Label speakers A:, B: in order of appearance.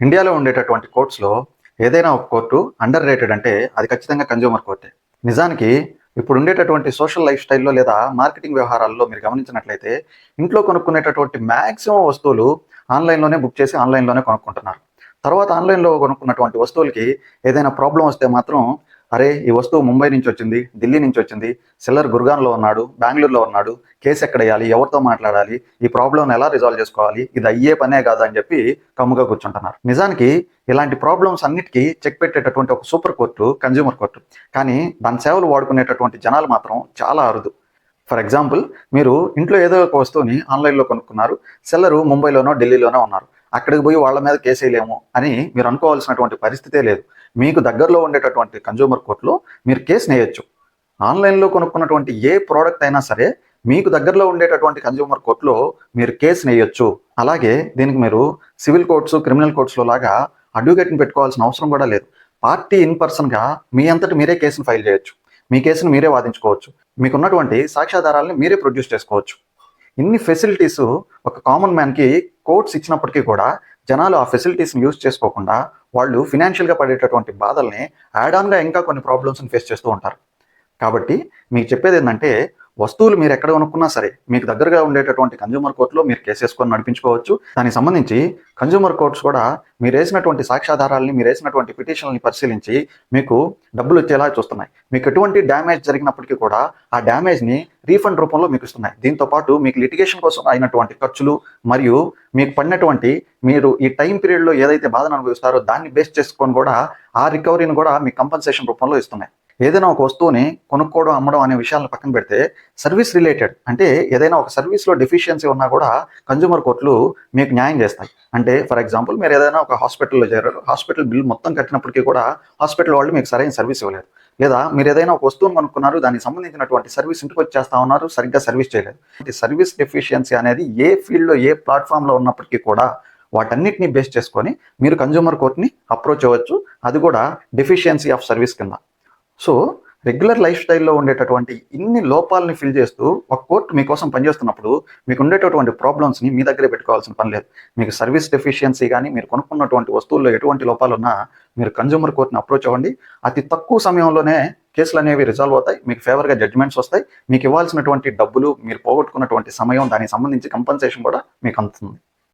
A: ఇండియాలో ఉండేటటువంటి కోర్ట్స్‌లో ఏదైనా ఒక కోర్టు అండర్ రేటెడ్ అంటే అది ఖచ్చితంగా కన్జ్యూమర్ కోర్టే. నిజానికి ఇప్పుడు ఉండేటటువంటి సోషల్ లైఫ్ స్టైల్‌లో లేదా మార్కెటింగ్ వ్యవహారాల్లో మీరు గమనించినట్లయితే ఇంట్లో కొనుక్కునేటటువంటి మాక్సిమం వస్తువులు ఆన్‌లైన్‌లోనే బుక్ చేసి ఆన్‌లైన్‌లోనే కొనుక్కుంటున్నారు. తర్వాత ఆన్‌లైన్‌లో కొనుక్కున్నటువంటి వస్తువులకి ఏదైనా ప్రాబ్లమ్ వస్తే మాత్రం అరే! ఈ వస్తువు ముంబై నుంచి వచ్చింది, ఢిల్లీ నుంచి వచ్చింది, సెల్లర్ గుర్గాన్‌లో ఉన్నాడు, బెంగుళూరులో ఉన్నాడు, కేస్ ఎక్కడేయాలి, ఎవరితో మాట్లాడాలి, ఈ ప్రాబ్లమ్‌ని ఎలా రిజాల్వ్ చేసుకోవాలి, ఇది అయ్యే పనే కాదు అని చెప్పి కమ్ముగా కూర్చుంటున్నారు. నిజానికి ఇలాంటి ప్రాబ్లమ్స్ అన్నిటికీ చెక్ పెట్టేటటువంటి ఒక సూపర్ కోర్టు కన్జ్యూమర్ కోర్టు. కానీ దాని సేవలు వాడుకునేటటువంటి జనాలు మాత్రం చాలా అరుదు. ఫర్ ఎగ్జాంపుల్, మీరు ఇంట్లో ఏదో ఒక వస్తువుని ఆన్లైన్లో కొనుక్కున్నారు, సెల్లరు ముంబైలోనో ఢిల్లీలోనో ఉన్నారు. అక్కడికి పోయి వాళ్ళ మీద కేసేయలేము అని మీరు అనుకోవాల్సినటువంటి పరిస్థితే లేదు. మీకు దగ్గరలో ఉండేటటువంటి కన్జ్యూమర్ కోర్టులో మీరు కేసు నేయొచ్చు. ఆన్లైన్లో కొనుక్కున్నటువంటి ఏ ప్రోడక్ట్ అయినా సరే మీకు దగ్గరలో ఉండేటటువంటి కన్జ్యూమర్ కోర్టులో మీరు కేసు నేయొచ్చు. అలాగే దీనికి మీరు సివిల్ కోర్ట్స్, క్రిమినల్ కోర్ట్స్లో లాగా అడ్వకేట్ని పెట్టుకోవాల్సిన అవసరం కూడా లేదు. పార్టీ ఇన్ పర్సన్గా మీ అంతటి మీరే కేసును ఫైల్ చేయొచ్చు. మీ కేసును మీరే వాదించుకోవచ్చు. మీకున్నటువంటి సాక్ష్యాధారాలని మీరే ప్రొడ్యూస్ చేసుకోవచ్చు. ఇన్ని ఫెసిలిటీస్ ఒక కామన్ మ్యాన్కి కోర్ట్స్ ఇచ్చినప్పటికీ కూడా జనాలు ఆ ఫెసిలిటీస్ని యూజ్ చేసుకోకుండా వాళ్ళు ఫినాన్షియల్గా పడేటటువంటి బాధల్ని యాడ్ ఆన్గా ఇంకా కొన్ని ప్రాబ్లమ్స్ని ఫేస్ చేస్తూ ఉంటారు. కాబట్టి మీకు చెప్పేది ఏంటంటే, వస్తువులు మీరు ఎక్కడ కొనుక్కున్నా సరే మీకు దగ్గరగా ఉండేటటువంటి కన్జ్యూమర్ కోర్టులో మీరు కేసేసుకొని నడిపించుకోవచ్చు. దానికి సంబంధించి కన్జ్యూమర్ కోర్ట్స్ కూడా మీరు వేసినటువంటి సాక్ష్యాధారాలని, మీరు వేసినటువంటి పిటిషన్లని పరిశీలించి మీకు డబ్బులు వచ్చేలా చూస్తున్నాయి. మీకు ఎటువంటి డ్యామేజ్ జరిగినప్పటికీ కూడా ఆ డ్యామేజ్ని రీఫండ్ రూపంలో మీకు ఇస్తున్నాయి. దీంతో పాటు మీకు లిటిగేషన్ కోసం అయినటువంటి ఖర్చులు మరియు మీకు పడినటువంటి మీరు ఈ టైం పీరియడ్లో ఏదైతే బాధను అనుభవిస్తారో దాన్ని బేస్ చేసుకొని కూడా ఆ రికవరీని కూడా మీకు కంపన్సేషన్ రూపంలో ఇస్తున్నాయి. ఏదైనా ఒక వస్తువుని కొనుక్కోవడం, అమ్మడం అనే విషయాలను పక్కన పెడితే సర్వీస్ రిలేటెడ్ అంటే ఏదైనా ఒక సర్వీస్లో డెఫిషియన్సీ ఉన్నా కూడా కన్జ్యూమర్ కోర్టులు మీకు న్యాయం చేస్తాయి. అంటే ఫర్ ఎగ్జాంపుల్, మీరు ఏదైనా ఒక హాస్పిటల్లో చేరారు, హాస్పిటల్ బిల్ మొత్తం కట్టినప్పటికీ కూడా హాస్పిటల్ వాళ్ళు మీకు సరైన సర్వీస్ ఇవ్వలేదు. లేదా మీరు ఏదైనా ఒక వస్తువును కొనుక్కున్నారు, దానికి సంబంధించినటువంటి సర్వీస్ ఇంటికి వచ్చేస్తా ఉన్నారు, సరిగ్గా సర్వీస్ చేయలేదు. సర్వీస్ డెఫిషియన్సీ అనేది ఏ ఫీల్డ్లో ఏ ప్లాట్ఫామ్లో ఉన్నప్పటికీ కూడా వాటన్నిటిని బేస్ చేసుకొని మీరు కన్జ్యూమర్ కోర్టుని అప్రోచ్ అవ్వచ్చు. అది కూడా డెఫిషియన్సీ ఆఫ్ సర్వీస్ కింద. సో రెగ్యులర్ లైఫ్ స్టైల్లో ఉండేటటువంటి ఇన్ని లోపాలని ఫిల్ చేస్తూ ఒక కోర్టు మీకోసం పనిచేస్తున్నప్పుడు మీకు ఉండేటటువంటి ప్రాబ్లమ్స్ని మీ దగ్గరే పెట్టుకోవాల్సిన పని లేదు. మీకు సర్వీస్ డెఫిషియన్సీ కానీ, మీరు కొనుక్కున్నటువంటి వస్తువుల్లో ఎటువంటి లోపాలు ఉన్నా మీరు కన్జ్యూమర్ కోర్టుని అప్రోచ్ అవ్వండి. అతి తక్కువ సమయంలోనే కేసులు అనేవి రిజాల్వ్ అవుతాయి. మీకు ఫేవర్గా జడ్జిమెంట్స్ వస్తాయి. మీకు ఇవ్వాల్సినటువంటి డబ్బులు, మీరు పోగొట్టుకున్నటువంటి సమయం, దానికి సంబంధించి కంపన్సేషన్ కూడా మీకు అందుతుంది.